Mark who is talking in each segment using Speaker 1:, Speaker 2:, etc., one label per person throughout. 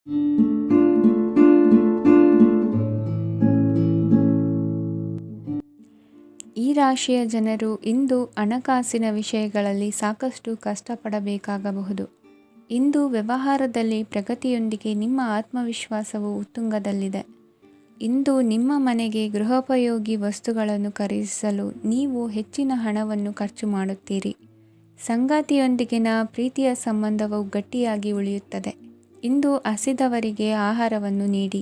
Speaker 1: ಈ ರಾಶಿಯ ಜನರು ಇಂದು ಹಣಕಾಸಿನ ವಿಷಯಗಳಲ್ಲಿ ಸಾಕಷ್ಟು ಕಷ್ಟಪಡಬೇಕಾಗಬಹುದು. ಇಂದು ವ್ಯವಹಾರದಲ್ಲಿ ಪ್ರಗತಿಯೊಂದಿಗೆ ನಿಮ್ಮ ಆತ್ಮವಿಶ್ವಾಸವು ಉತ್ತುಂಗದಲ್ಲಿದೆ. ಇಂದು ನಿಮ್ಮ ಮನೆಗೆ ಗೃಹೋಪಯೋಗಿ ವಸ್ತುಗಳನ್ನು ಖರೀದಿಸಲು ನೀವು ಹೆಚ್ಚಿನ ಹಣವನ್ನು ಖರ್ಚು ಮಾಡುತ್ತೀರಿ. ಸಂಗಾತಿಯೊಂದಿಗಿನ ಪ್ರೀತಿಯ ಸಂಬಂಧವು ಗಟ್ಟಿಯಾಗಿ ಉಳಿಯುತ್ತದೆ. ಇಂದು ಹಸಿದವರಿಗೆ ಆಹಾರವನ್ನು ನೀಡಿ.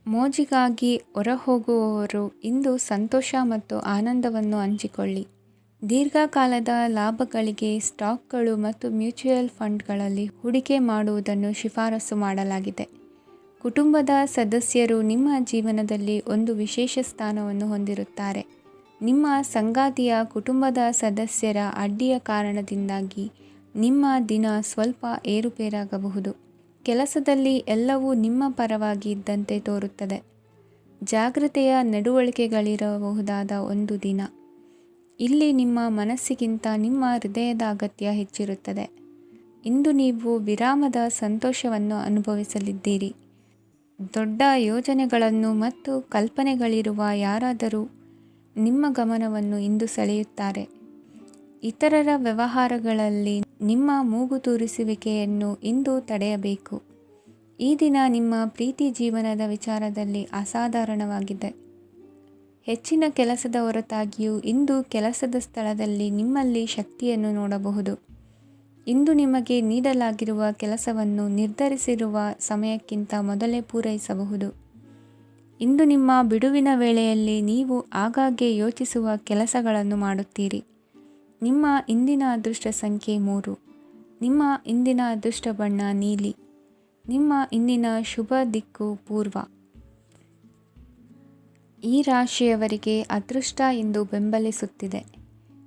Speaker 1: ಮೋಜಿಗಾಗಿ ಹೊರಹೋಗುವವರು ಇಂದು ಸಂತೋಷ ಮತ್ತು ಆನಂದವನ್ನು ಹಂಚಿಕೊಳ್ಳಿ. ದೀರ್ಘಕಾಲದ ಲಾಭಗಳಿಗೆ ಸ್ಟಾಕ್ಗಳು ಮತ್ತು ಮ್ಯೂಚುವಲ್ ಫಂಡ್ಗಳಲ್ಲಿ ಹೂಡಿಕೆ ಮಾಡುವುದನ್ನು ಶಿಫಾರಸು ಮಾಡಲಾಗಿದೆ. ಕುಟುಂಬದ ಸದಸ್ಯರು ನಿಮ್ಮ ಜೀವನದಲ್ಲಿ ಒಂದು ವಿಶೇಷ ಸ್ಥಾನವನ್ನು ಹೊಂದಿರುತ್ತಾರೆ. ನಿಮ್ಮ ಸಂಗಾತಿಯ ಕುಟುಂಬದ ಸದಸ್ಯರ ಅಡ್ಡಿಯ ಕಾರಣದಿಂದಾಗಿ ನಿಮ್ಮ ದಿನ ಸ್ವಲ್ಪ ಏರುಪೇರಾಗಬಹುದು. ಕೆಲಸದಲ್ಲಿ ಎಲ್ಲವೂ ನಿಮ್ಮ ಪರವಾಗಿ ಇದ್ದಂತೆ ತೋರುತ್ತದೆ. ಜಾಗ್ರತೆಯ ನಡವಳಿಕೆಗಳಿರಬಹುದಾದ ಒಂದು ದಿನ. ಇಲ್ಲಿ ನಿಮ್ಮ ಮನಸ್ಸಿಗಿಂತ ನಿಮ್ಮ ಹೃದಯದ ಅಗತ್ಯ ಹೆಚ್ಚಿರುತ್ತದೆ. ಇಂದು ನೀವು ವಿರಾಮದ ಸಂತೋಷವನ್ನು ಅನುಭವಿಸಲಿದ್ದೀರಿ. ದೊಡ್ಡ ಯೋಜನೆಗಳನ್ನು ಮತ್ತು ಕಲ್ಪನೆಗಳಿರುವ ಯಾರಾದರೂ ನಿಮ್ಮ ಗಮನವನ್ನು ಇಂದು ಸೆಳೆಯುತ್ತಾರೆ. ಇತರರ ವ್ಯವಹಾರಗಳಲ್ಲಿ ನಿಮ್ಮ ಮೂಗು ತೂರಿಸುವಿಕೆಯನ್ನು ಇಂದು ತಡೆಯಬೇಕು. ಈ ದಿನ ನಿಮ್ಮ ಪ್ರೀತಿ ಜೀವನದ ವಿಚಾರದಲ್ಲಿ ಅಸಾಧಾರಣವಾಗಿದೆ. ಹೆಚ್ಚಿನ ಕೆಲಸದ ಹೊರತಾಗಿಯೂ ಇಂದು ಕೆಲಸದ ಸ್ಥಳದಲ್ಲಿ ನಿಮ್ಮಲ್ಲಿ ಶಕ್ತಿಯನ್ನು ನೋಡಬಹುದು. ಇಂದು ನಿಮಗೆ ನೀಡಲಾಗಿರುವ ಕೆಲಸವನ್ನು ನಿರ್ಧರಿಸಿರುವ ಸಮಯಕ್ಕಿಂತ ಮೊದಲೇ ಪೂರೈಸಬಹುದು. ಇಂದು ನಿಮ್ಮ ಬಿಡುವಿನ ವೇಳೆಯಲ್ಲಿ ನೀವು ಆಗಾಗ್ಗೆ ಯೋಚಿಸುವ ಕೆಲಸಗಳನ್ನು ಮಾಡುತ್ತೀರಿ. ನಿಮ್ಮ ಇಂದಿನ ಅದೃಷ್ಟ ಸಂಖ್ಯೆ 3. ನಿಮ್ಮ ಇಂದಿನ ಅದೃಷ್ಟ ಬಣ್ಣ ನೀಲಿ. ನಿಮ್ಮ ಇಂದಿನ ಶುಭ ದಿಕ್ಕು ಪೂರ್ವ. ಈ ರಾಶಿಯವರಿಗೆ ಅದೃಷ್ಟ ಇಂದು ಬೆಂಬಲಿಸುತ್ತಿದೆ.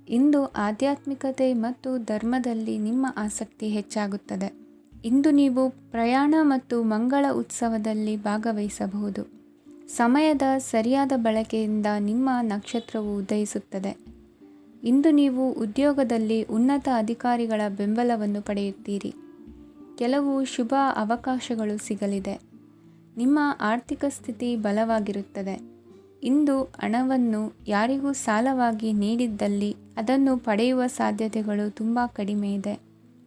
Speaker 1: ಇಂದು ಆಧ್ಯಾತ್ಮಿಕತೆ ಮತ್ತು ಧರ್ಮದಲ್ಲಿ ನಿಮ್ಮ ಆಸಕ್ತಿ ಹೆಚ್ಚಾಗುತ್ತದೆ. ಇಂದು ನೀವು ಪ್ರಯಾಣ ಮತ್ತು ಮಂಗಳ ಉತ್ಸವದಲ್ಲಿ ಭಾಗವಹಿಸಬಹುದು. ಸಮಯದ ಸರಿಯಾದ ಬಳಕೆಯಿಂದ ನಿಮ್ಮ ನಕ್ಷತ್ರವು ಉದಯಿಸುತ್ತದೆ. ಇಂದು ನೀವು ಉದ್ಯೋಗದಲ್ಲಿ ಉನ್ನತ ಅಧಿಕಾರಿಗಳ ಬೆಂಬಲವನ್ನು ಪಡೆಯುತ್ತೀರಿ. ಕೆಲವು ಶುಭ ಅವಕಾಶಗಳು ಸಿಗಲಿದೆ. ನಿಮ್ಮ ಆರ್ಥಿಕ ಸ್ಥಿತಿ ಬಲವಾಗಿರುತ್ತದೆ. ಇಂದು ಹಣವನ್ನು ಯಾರಿಗೂ ಸಾಲವಾಗಿ ನೀಡಿದ್ದಲ್ಲಿ ಅದನ್ನು ಪಡೆಯುವ ಸಾಧ್ಯತೆಗಳು ತುಂಬ ಕಡಿಮೆ ಇದೆ.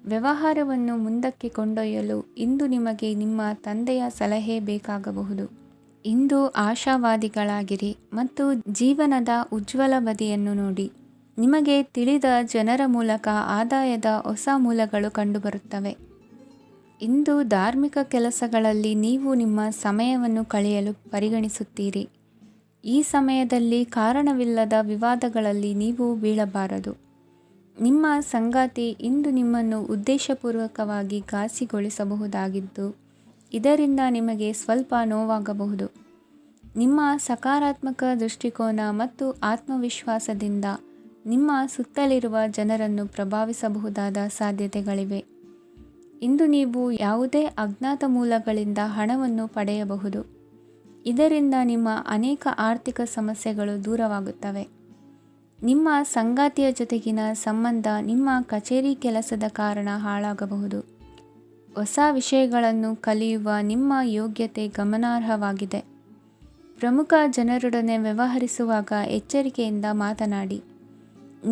Speaker 1: ವ್ಯವಹಾರವನ್ನು ಮುಂದಕ್ಕೆ ಕೊಂಡೊಯ್ಯಲು ಇಂದು ನಿಮಗೆ ನಿಮ್ಮ ತಂದೆಯ ಸಲಹೆ ಬೇಕಾಗಬಹುದು. ಇಂದು ಆಶಾವಾದಿಗಳಾಗಿರಿ ಮತ್ತು ಜೀವನದ ಉಜ್ವಲ ಬದಿಯನ್ನು ನೋಡಿ. ನಿಮಗೆ ತಿಳಿದ ಜನರ ಮೂಲಕ ಆದಾಯದ ಹೊಸ ಮೂಲಗಳು ಕಂಡುಬರುತ್ತವೆ. ಇಂದು ಧಾರ್ಮಿಕ ಕೆಲಸಗಳಲ್ಲಿ ನೀವು ನಿಮ್ಮ ಸಮಯವನ್ನು ಕಳೆಯಲು ಪರಿಗಣಿಸುತ್ತೀರಿ. ಈ ಸಮಯದಲ್ಲಿ ಕಾರಣವಿಲ್ಲದ ವಿವಾದಗಳಲ್ಲಿ ನೀವು ಬೀಳಬಾರದು. ನಿಮ್ಮ ಸಂಗಾತಿ ಇಂದು ನಿಮ್ಮನ್ನು ಉದ್ದೇಶಪೂರ್ವಕವಾಗಿ ಘಾಸಿಗೊಳಿಸಬಹುದಾಗಿದ್ದು, ಇದರಿಂದ ನಿಮಗೆ ಸ್ವಲ್ಪ ನೋವಾಗಬಹುದು. ನಿಮ್ಮ ಸಕಾರಾತ್ಮಕ ದೃಷ್ಟಿಕೋನ ಮತ್ತು ಆತ್ಮವಿಶ್ವಾಸದಿಂದ ನಿಮ್ಮ ಸುತ್ತಲಿರುವ ಜನರನ್ನು ಪ್ರಭಾವಿಸಬಹುದಾದ ಸಾಧ್ಯತೆಗಳಿವೆ. ಇಂದು ನೀವು ಯಾವುದೇ ಅಜ್ಞಾತ ಮೂಲಗಳಿಂದ ಹಣವನ್ನು ಪಡೆಯಬಹುದು. ಇದರಿಂದ ನಿಮ್ಮ ಅನೇಕ ಆರ್ಥಿಕ ಸಮಸ್ಯೆಗಳು ದೂರವಾಗುತ್ತವೆ. ನಿಮ್ಮ ಸಂಗಾತಿಯ ಜೊತೆಗಿನ ಸಂಬಂಧ ನಿಮ್ಮ ಕಚೇರಿ ಕೆಲಸದ ಕಾರಣ ಹಾಳಾಗಬಹುದು. ಹೊಸ ವಿಷಯಗಳನ್ನು ಕಲಿಯುವ ನಿಮ್ಮ ಯೋಗ್ಯತೆ ಗಮನಾರ್ಹವಾಗಿದೆ. ಪ್ರಮುಖ ಜನರೊಡನೆ ವ್ಯವಹರಿಸುವಾಗ ಎಚ್ಚರಿಕೆಯಿಂದ ಮಾತನಾಡಿ.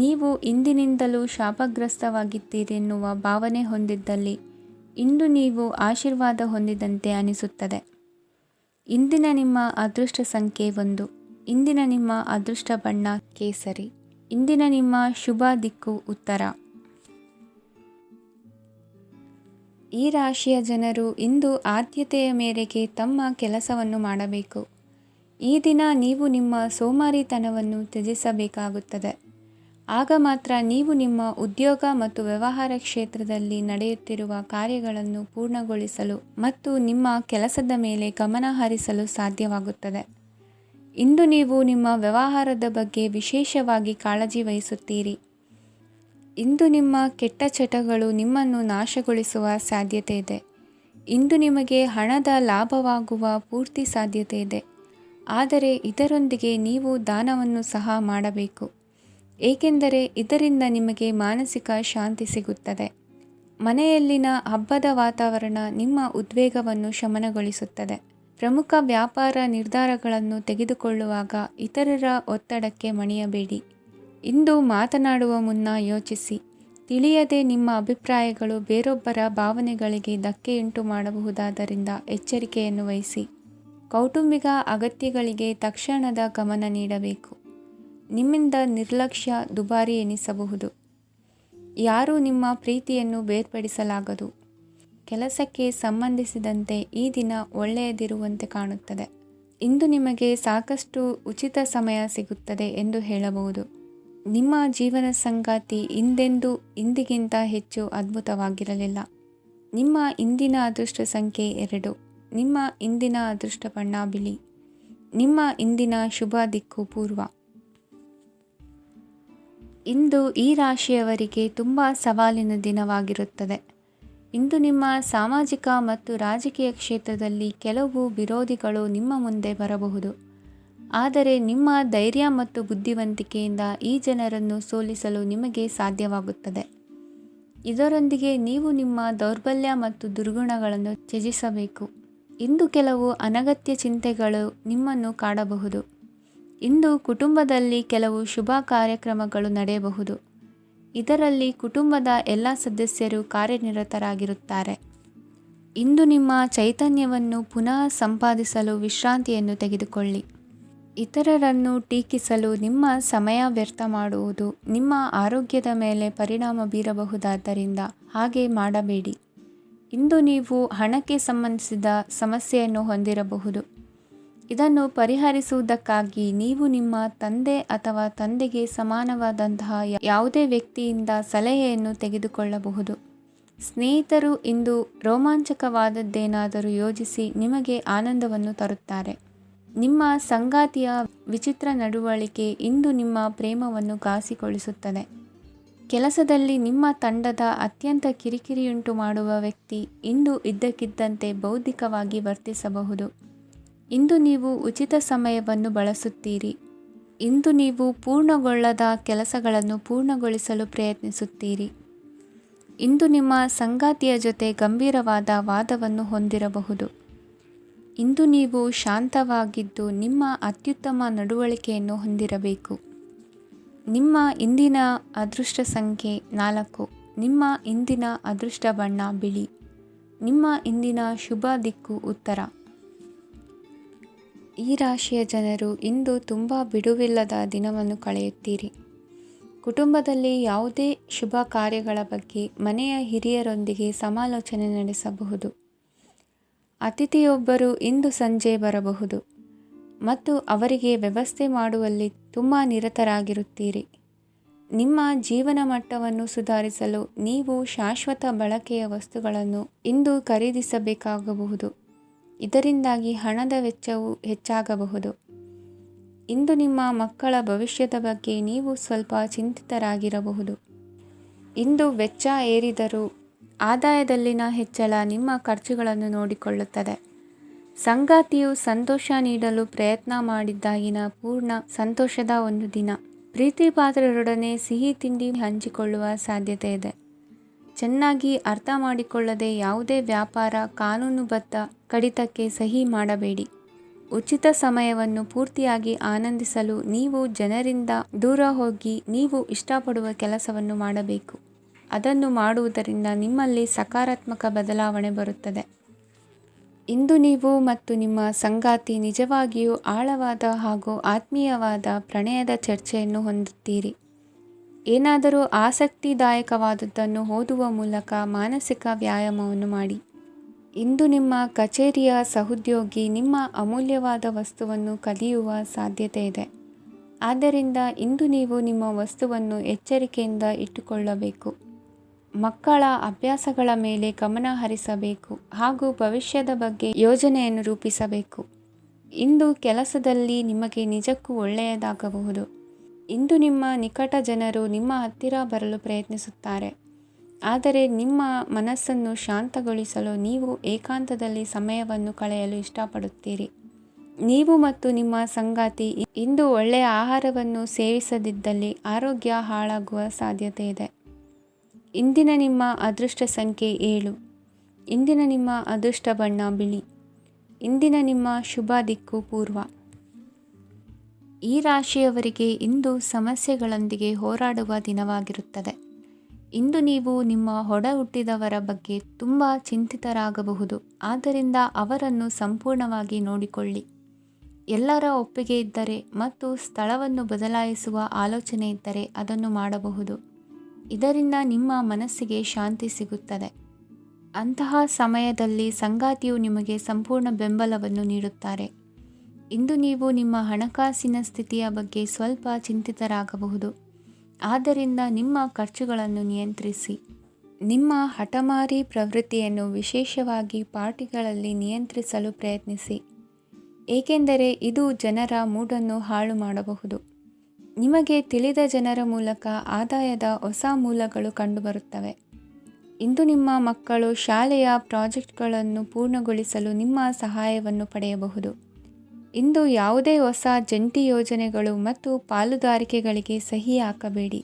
Speaker 1: ನೀವು ಇಂದಿನಿಂದಲೂ ಶಾಪಗ್ರಸ್ತವಾಗಿದ್ದೀರೆನ್ನುವ ಭಾವನೆ ಹೊಂದಿದ್ದಲ್ಲಿ ಇಂದು ನೀವು ಆಶೀರ್ವಾದ ಹೊಂದಿದಂತೆ ಅನಿಸುತ್ತದೆ. ಇಂದಿನ ನಿಮ್ಮ ಅದೃಷ್ಟ ಸಂಖ್ಯೆ 1. ಇಂದಿನ ನಿಮ್ಮ ಅದೃಷ್ಟ ಬಣ್ಣ ಕೇಸರಿ. ಇಂದಿನ ನಿಮ್ಮ ಶುಭ ದಿಕ್ಕು ಉತ್ತರ. ಈ ರಾಶಿಯ ಜನರು ಇಂದು ಆದ್ಯತೆಯ ಮೇರೆಗೆ ತಮ್ಮ ಕೆಲಸವನ್ನು ಮಾಡಬೇಕು. ಈ ದಿನ ನೀವು ನಿಮ್ಮ ಸೋಮಾರಿತನವನ್ನು ತ್ಯಜಿಸಬೇಕಾಗುತ್ತದೆ. ಆಗ ಮಾತ್ರ ನೀವು ನಿಮ್ಮ ಉದ್ಯೋಗ ಮತ್ತು ವ್ಯವಹಾರ ಕ್ಷೇತ್ರದಲ್ಲಿ ನಡೆಯುತ್ತಿರುವ ಕಾರ್ಯಗಳನ್ನು ಪೂರ್ಣಗೊಳಿಸಲು ಮತ್ತು ನಿಮ್ಮ ಕೆಲಸದ ಮೇಲೆ ಗಮನ ಹರಿಸಲು ಸಾಧ್ಯವಾಗುತ್ತದೆ. ಇಂದು ನೀವು ನಿಮ್ಮ ವ್ಯವಹಾರದ ಬಗ್ಗೆ ವಿಶೇಷವಾಗಿ ಕಾಳಜಿ ವಹಿಸುತ್ತೀರಿ. ಇಂದು ನಿಮ್ಮ ಕೆಟ್ಟ ಚಟಗಳು ನಿಮ್ಮನ್ನು ನಾಶಗೊಳಿಸುವ ಸಾಧ್ಯತೆ ಇದೆ. ಇಂದು ನಿಮಗೆ ಹಣದ ಲಾಭವಾಗುವ ಪೂರ್ತಿ ಸಾಧ್ಯತೆ ಇದೆ. ಆದರೆ ಇದರೊಂದಿಗೆ ನೀವು ದಾನವನ್ನು ಸಹ ಮಾಡಬೇಕು. ಏಕೆಂದರೆ ಇದರಿಂದ ನಿಮಗೆ ಮಾನಸಿಕ ಶಾಂತಿ ಸಿಗುತ್ತದೆ. ಮನೆಯಲ್ಲಿನ ಹಬ್ಬದ ವಾತಾವರಣ ನಿಮ್ಮ ಉದ್ವೇಗವನ್ನು ಶಮನಗೊಳಿಸುತ್ತದೆ. ಪ್ರಮುಖ ವ್ಯಾಪಾರ ನಿರ್ಧಾರಗಳನ್ನು ತೆಗೆದುಕೊಳ್ಳುವಾಗ ಇತರರ ಒತ್ತಡಕ್ಕೆ ಮಣಿಯಬೇಡಿ. ಇಂದು ಮಾತನಾಡುವ ಮುನ್ನ ಯೋಚಿಸಿ. ತಿಳಿಯದೆ ನಿಮ್ಮ ಅಭಿಪ್ರಾಯಗಳು ಬೇರೊಬ್ಬರ ಭಾವನೆಗಳಿಗೆ ಧಕ್ಕೆಯುಂಟು ಮಾಡಬಹುದಾದ್ದರಿಂದ ಎಚ್ಚರಿಕೆಯನ್ನು ವಹಿಸಿ. ಕೌಟುಂಬಿಕ ಅಗತ್ಯಗಳಿಗೆ ತಕ್ಷಣದ ಗಮನ ನೀಡಬೇಕು. ನಿಮ್ಮಿಂದ ನಿರ್ಲಕ್ಷ್ಯ ದುಬಾರಿ ಎನಿಸಬಹುದು. ಯಾರೂ ನಿಮ್ಮ ಪ್ರೀತಿಯನ್ನು ಬೇರ್ಪಡಿಸಲಾಗದು. ಕೆಲಸಕ್ಕೆ ಸಂಬಂಧಿಸಿದಂತೆ ಈ ದಿನ ಒಳ್ಳೆಯದಿರುವಂತೆ ಕಾಣುತ್ತದೆ. ಇಂದು ನಿಮಗೆ ಸಾಕಷ್ಟು ಉಚಿತ ಸಮಯ ಸಿಗುತ್ತದೆ ಎಂದು ಹೇಳಬಹುದು. ನಿಮ್ಮ ಜೀವನ ಸಂಗಾತಿ ಇಂದಿಗಿಂತ ಹೆಚ್ಚು ಅದ್ಭುತವಾಗಿರಲಿಲ್ಲ. ನಿಮ್ಮ ಇಂದಿನ ಅದೃಷ್ಟ ಸಂಖ್ಯೆ 2. ನಿಮ್ಮ ಇಂದಿನ ಅದೃಷ್ಟ ಬಣ್ಣ ಬಿಳಿ. ನಿಮ್ಮ ಇಂದಿನ ಶುಭ ದಿಕ್ಕು ಪೂರ್ವ. ಇಂದು ಈ ರಾಶಿಯವರಿಗೆ ತುಂಬ ಸವಾಲಿನ ದಿನವಾಗಿರುತ್ತದೆ. ಇಂದು ನಿಮ್ಮ ಸಾಮಾಜಿಕ ಮತ್ತು ರಾಜಕೀಯ ಕ್ಷೇತ್ರದಲ್ಲಿ ಕೆಲವು ವಿರೋಧಿಗಳು ನಿಮ್ಮ ಮುಂದೆ ಬರಬಹುದು. ಆದರೆ ನಿಮ್ಮ ಧೈರ್ಯ ಮತ್ತು ಬುದ್ಧಿವಂತಿಕೆಯಿಂದ ಈ ಜನರನ್ನು ಸೋಲಿಸಲು ನಿಮಗೆ ಸಾಧ್ಯವಾಗುತ್ತದೆ. ಇದರೊಂದಿಗೆ ನೀವು ನಿಮ್ಮ ದೌರ್ಬಲ್ಯ ಮತ್ತು ದುರ್ಗುಣಗಳನ್ನು ತ್ಯಜಿಸಬೇಕು. ಇಂದು ಕೆಲವು ಅನಗತ್ಯ ಚಿಂತೆಗಳು ನಿಮ್ಮನ್ನು ಕಾಡಬಹುದು. ಇಂದು ಕುಟುಂಬದಲ್ಲಿ ಕೆಲವು ಶುಭ ಕಾರ್ಯಕ್ರಮಗಳು ನಡೆಯಬಹುದು. ಇದರಲ್ಲಿ ಕುಟುಂಬದ ಎಲ್ಲ ಸದಸ್ಯರು ಕಾರ್ಯನಿರತರಾಗಿರುತ್ತಾರೆ. ಇಂದು ನಿಮ್ಮ ಚೈತನ್ಯವನ್ನು ಪುನಃ ಸಂಪಾದಿಸಲು ವಿಶ್ರಾಂತಿಯನ್ನು ತೆಗೆದುಕೊಳ್ಳಿ. ಇತರರನ್ನು ಟೀಕಿಸಲು ನಿಮ್ಮ ಸಮಯ ವ್ಯರ್ಥ ಮಾಡುವುದು ನಿಮ್ಮ ಆರೋಗ್ಯದ ಮೇಲೆ ಪರಿಣಾಮ ಬೀರಬಹುದಾದ್ದರಿಂದ ಹಾಗೆ ಮಾಡಬೇಡಿ. ಇಂದು ನೀವು ಹಣಕ್ಕೆ ಸಂಬಂಧಿಸಿದ ಸಮಸ್ಯೆಯನ್ನು ಹೊಂದಿರಬಹುದು. ಇದನ್ನು ಪರಿಹರಿಸುವುದಕ್ಕಾಗಿ ನೀವು ನಿಮ್ಮ ತಂದೆ ಅಥವಾ ತಂದೆಗೆ ಸಮಾನವಾದಂತಹ ಯಾವುದೇ ವ್ಯಕ್ತಿಯಿಂದ ಸಲಹೆಯನ್ನು ತೆಗೆದುಕೊಳ್ಳಬಹುದು. ಸ್ನೇಹಿತರು ಇಂದು ರೋಮಾಂಚಕವಾದದ್ದೇನಾದರೂ ಯೋಜಿಸಿ ನಿಮಗೆ ಆನಂದವನ್ನು ತರುತ್ತಾರೆ. ನಿಮ್ಮ ಸಂಗಾತಿಯ ವಿಚಿತ್ರ ನಡವಳಿಕೆ ಇಂದು ನಿಮ್ಮ ಪ್ರೇಮವನ್ನು ಘಾಸಿಗೊಳಿಸುತ್ತದೆ. ಕೆಲಸದಲ್ಲಿ ನಿಮ್ಮ ತಂಡದ ಅತ್ಯಂತ ಕಿರಿಕಿರಿಯುಂಟು ಮಾಡುವ ವ್ಯಕ್ತಿ ಇಂದು ಇದ್ದಕ್ಕಿದ್ದಂತೆ ಬೌದ್ಧಿಕವಾಗಿ ವರ್ತಿಸಬಹುದು. ಇಂದು ನೀವು ಉಚಿತ ಸಮಯವನ್ನು ಬಳಸುತ್ತೀರಿ. ಇಂದು ನೀವು ಪೂರ್ಣಗೊಳ್ಳದ ಕೆಲಸಗಳನ್ನು ಪೂರ್ಣಗೊಳಿಸಲು ಪ್ರಯತ್ನಿಸುತ್ತೀರಿ. ಇಂದು ನಿಮ್ಮ ಸಂಗಾತಿಯ ಜೊತೆ ಗಂಭೀರವಾದ ವಾದವನ್ನು ಹೊಂದಿರಬಹುದು. ಇಂದು ನೀವು ಶಾಂತವಾಗಿದ್ದು ನಿಮ್ಮ ಅತ್ಯುತ್ತಮ ನಡವಳಿಕೆಯನ್ನು ಹೊಂದಿರಬೇಕು. ನಿಮ್ಮ ಇಂದಿನ ಅದೃಷ್ಟ ಸಂಖ್ಯೆ 4. ನಿಮ್ಮ ಇಂದಿನ ಅದೃಷ್ಟ ಬಣ್ಣ ಬಿಳಿ. ನಿಮ್ಮ ಇಂದಿನ ಶುಭ ದಿಕ್ಕು ಉತ್ತರ. ಈ ರಾಶಿಯ ಜನರು ಇಂದು ತುಂಬ ಬಿಡುವಿಲ್ಲದ ದಿನವನ್ನು ಕಳೆಯುತ್ತೀರಿ. ಕುಟುಂಬದಲ್ಲಿ ಯಾವುದೇ ಶುಭ ಕಾರ್ಯಗಳ ಬಗ್ಗೆ ಮನೆಯ ಹಿರಿಯರೊಂದಿಗೆ ಸಮಾಲೋಚನೆ ನಡೆಸಬಹುದು. ಅತಿಥಿಯೊಬ್ಬರು ಇಂದು ಸಂಜೆ ಬರಬಹುದು ಮತ್ತು ಅವರಿಗೆ ವ್ಯವಸ್ಥೆ ಮಾಡುವಲ್ಲಿ ತುಂಬ ನಿರತರಾಗಿರುತ್ತೀರಿ. ನಿಮ್ಮ ಜೀವನ ಮಟ್ಟವನ್ನು ಸುಧಾರಿಸಲು ನೀವು ಶಾಶ್ವತ ಬಳಕೆಯ ವಸ್ತುಗಳನ್ನು ಇಂದು ಖರೀದಿಸಬೇಕಾಗಬಹುದು. ಇದರಿಂದಾಗಿ ಹಣದ ವೆಚ್ಚವು ಹೆಚ್ಚಾಗಬಹುದು. ಇಂದು ನಿಮ್ಮ ಮಕ್ಕಳ ಭವಿಷ್ಯದ ಬಗ್ಗೆ ನೀವು ಸ್ವಲ್ಪ ಚಿಂತಿತರಾಗಿರಬಹುದು. ಇಂದು ವೆಚ್ಚ ಏರಿದರೂ ಆದಾಯದಲ್ಲಿನ ಹೆಚ್ಚಳ ನಿಮ್ಮ ಖರ್ಚುಗಳನ್ನು ನೋಡಿಕೊಳ್ಳುತ್ತದೆ. ಸಂಗಾತಿಯು ಸಂತೋಷ ನೀಡಲು ಪ್ರಯತ್ನ ಮಾಡಿದ್ದಾಗಿನ ಪೂರ್ಣ ಸಂತೋಷದ ಒಂದು ದಿನ. ಪ್ರೀತಿ ಪಾತ್ರರೊಡನೆ ಸಿಹಿ ತಿಂಡಿ ಹಂಚಿಕೊಳ್ಳುವ ಸಾಧ್ಯತೆ ಇದೆ. ಚೆನ್ನಾಗಿ ಅರ್ಥ ಮಾಡಿಕೊಳ್ಳದೆ ಯಾವುದೇ ವ್ಯಾಪಾರ ಕಾನೂನುಬದ್ಧ ಕಡಿತಕ್ಕೆ ಸಹಿ ಮಾಡಬೇಡಿ. ಉಚಿತ ಸಮಯವನ್ನು ಪೂರ್ತಿಯಾಗಿ ಆನಂದಿಸಲು ನೀವು ಜನರಿಂದ ದೂರ ಹೋಗಿ ನೀವು ಇಷ್ಟಪಡುವ ಕೆಲಸವನ್ನು ಮಾಡಬೇಕು. ಅದನ್ನು ಮಾಡುವುದರಿಂದ ನಿಮ್ಮಲ್ಲಿ ಸಕಾರಾತ್ಮಕ ಬದಲಾವಣೆ ಬರುತ್ತದೆ. ಇಂದು ನೀವು ಮತ್ತು ನಿಮ್ಮ ಸಂಗಾತಿ ನಿಜವಾಗಿಯೂ ಆಳವಾದ ಹಾಗೂ ಆತ್ಮೀಯವಾದ ಪ್ರಣಯದ ಚರ್ಚೆಯನ್ನು ಹೊಂದುತ್ತೀರಿ. ಏನಾದರೂ ಆಸಕ್ತಿದಾಯಕವಾದದ್ದನ್ನು ಓದುವ ಮೂಲಕ ಮಾನಸಿಕ ವ್ಯಾಯಾಮವನ್ನು ಮಾಡಿ. ಇಂದು ನಿಮ್ಮ ಕಚೇರಿಯ ಸಹೋದ್ಯೋಗಿ ನಿಮ್ಮ ಅಮೂಲ್ಯವಾದ ವಸ್ತುವನ್ನು ಕದಿಯುವ ಸಾಧ್ಯತೆ ಇದೆ. ಆದ್ದರಿಂದ ಇಂದು ನೀವು ನಿಮ್ಮ ವಸ್ತುವನ್ನು ಎಚ್ಚರಿಕೆಯಿಂದ ಇಟ್ಟುಕೊಳ್ಳಬೇಕು. ಮಕ್ಕಳ ಅಭ್ಯಾಸಗಳ ಮೇಲೆ ಗಮನ ಹರಿಸಬೇಕು ಹಾಗೂ ಭವಿಷ್ಯದ ಬಗ್ಗೆ ಯೋಜನೆಯನ್ನು ರೂಪಿಸಬೇಕು. ಇಂದು ಕೆಲಸದಲ್ಲಿ ನಿಮಗೆ ನಿಜಕ್ಕೂ ಒಳ್ಳೆಯದಾಗಬಹುದು. ಇಂದು ನಿಮ್ಮ ನಿಕಟ ಜನರು ನಿಮ್ಮ ಹತ್ತಿರ ಬರಲು ಪ್ರಯತ್ನಿಸುತ್ತಾರೆ. ಆದರೆ ನಿಮ್ಮ ಮನಸ್ಸನ್ನು ಶಾಂತಗೊಳಿಸಲು ನೀವು ಏಕಾಂತದಲ್ಲಿ ಸಮಯವನ್ನು ಕಳೆಯಲು ಇಷ್ಟಪಡುತ್ತೀರಿ. ನೀವು ಮತ್ತು ನಿಮ್ಮ ಸಂಗಾತಿ ಇಂದು ಒಳ್ಳೆಯ ಆಹಾರವನ್ನು ಸೇವಿಸದಿದ್ದಲ್ಲಿ ಆರೋಗ್ಯ ಹಾಳಾಗುವ ಸಾಧ್ಯತೆ ಇದೆ. ಇಂದಿನ ನಿಮ್ಮ ಅದೃಷ್ಟ ಸಂಖ್ಯೆ 7. ಇಂದಿನ ನಿಮ್ಮ ಅದೃಷ್ಟ ಬಣ್ಣ ಬಿಳಿ. ಇಂದಿನ ನಿಮ್ಮ ಶುಭ ದಿಕ್ಕು ಪೂರ್ವ. ಈ ರಾಶಿಯವರಿಗೆ ಇಂದು ಸಮಸ್ಯೆಗಳೊಂದಿಗೆ ಹೋರಾಡುವ ದಿನವಾಗಿರುತ್ತದೆ. ಇಂದು ನೀವು ನಿಮ್ಮ ಒಡ ಹುಟ್ಟಿದವರ ಬಗ್ಗೆ ತುಂಬ ಚಿಂತಿತರಾಗಬಹುದು. ಆದ್ದರಿಂದ ಅವರನ್ನು ಸಂಪೂರ್ಣವಾಗಿ ನೋಡಿಕೊಳ್ಳಿ. ಎಲ್ಲರ ಒಪ್ಪಿಗೆ ಇದ್ದರೆ ಮತ್ತು ಸ್ಥಳವನ್ನು ಬದಲಾಯಿಸುವ ಆಲೋಚನೆ ಇದ್ದರೆ ಅದನ್ನು ಮಾಡಬಹುದು. ಇದರಿಂದ ನಿಮ್ಮ ಮನಸ್ಸಿಗೆ ಶಾಂತಿ ಸಿಗುತ್ತದೆ. ಅಂತಹ ಸಮಯದಲ್ಲಿ ಸಂಗಾತಿಯು ನಿಮಗೆ ಸಂಪೂರ್ಣ ಬೆಂಬಲವನ್ನು ನೀಡುತ್ತಾರೆ. ಇಂದು ನೀವು ನಿಮ್ಮ ಹಣಕಾಸಿನ ಸ್ಥಿತಿಯ ಬಗ್ಗೆ ಸ್ವಲ್ಪ ಚಿಂತಿತರಾಗಬಹುದು. ಆದ್ದರಿಂದ ನಿಮ್ಮ ಖರ್ಚುಗಳನ್ನು ನಿಯಂತ್ರಿಸಿ. ನಿಮ್ಮ ಹಠಮಾರಿ ಪ್ರವೃತ್ತಿಯನ್ನು ವಿಶೇಷವಾಗಿ ಪಾರ್ಟಿಗಳಲ್ಲಿ ನಿಯಂತ್ರಿಸಲು ಪ್ರಯತ್ನಿಸಿ, ಏಕೆಂದರೆ ಇದು ಜನರ ಮೂಡನ್ನು ಹಾಳು ಮಾಡಬಹುದು. ನಿಮಗೆ ತಿಳಿದ ಜನರ ಮೂಲಕ ಆದಾಯದ ಹೊಸ ಮೂಲಗಳು ಕಂಡುಬರುತ್ತವೆ. ಇಂದು ನಿಮ್ಮ ಮಕ್ಕಳು ಶಾಲೆಯ ಪ್ರಾಜೆಕ್ಟ್ಗಳನ್ನು ಪೂರ್ಣಗೊಳಿಸಲು ನಿಮ್ಮ ಸಹಾಯವನ್ನು ಪಡೆಯಬಹುದು. ಇಂದು ಯಾವುದೇ ಹೊಸ ಜಂಟಿ ಯೋಜನೆಗಳು ಮತ್ತು ಪಾಲುದಾರಿಕೆಗಳಿಗೆ ಸಹಿ ಹಾಕಬೇಡಿ.